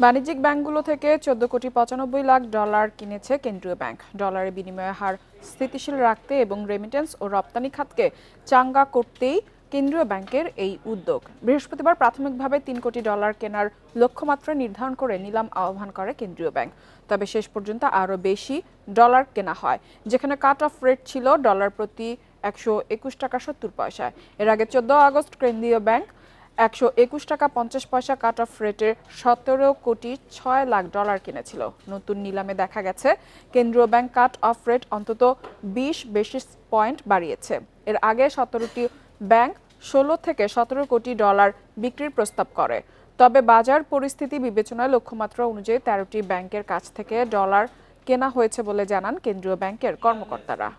বাণিজ্যিক ব্যাংকগুলো থেকে 14,95,00,000,000 কিনেছে কেন্দ্রীয় ব্যাংক। ডলারের বিনিময় হার স্থিতিশীল রাখতে এবং রেমিটেন্স ও রপ্তানি খাতকে চাঙ্গা করতেই কেন্দ্রীয় ব্যাংকের এই উদ্যোগ। বৃহস্পতিবার প্রাথমিকভাবে $3 কোটি কেনার লক্ষ্যমাত্রা নির্ধারণ করে নিলাম আহ্বান করে কেন্দ্রীয় ব্যাংক। তবে শেষ পর্যন্ত আরও বেশি ডলার কেনা হয়, যেখানে কাট অফ রেট ছিল ডলার প্রতি 121.70 টাকা। এর আগে 14 আগস্ট কেন্দ্রীয় ব্যাংক 121.50 টাকা কাট অফ রেটের $17,06,00,000 কিনেছিল। নতুন নিলামে দেখা গেছে কেন্দ্রীয় ব্যাংক কাট অফ রেট অন্তত 20 বেসিস পয়েন্ট বাড়িয়েছে। এর আগে 17টি ব্যাংক 16 থেকে $17 কোটি বিক্রির প্রস্তাব করে। তবে বাজার পরিস্থিতি বিবেচনায় লক্ষ্যমাত্রা অনুযায়ী 13টি ব্যাংকের কাছ থেকে ডলার কেনা হয়েছে বলে জানান কেন্দ্রীয় ব্যাংকের কর্মকর্তারা।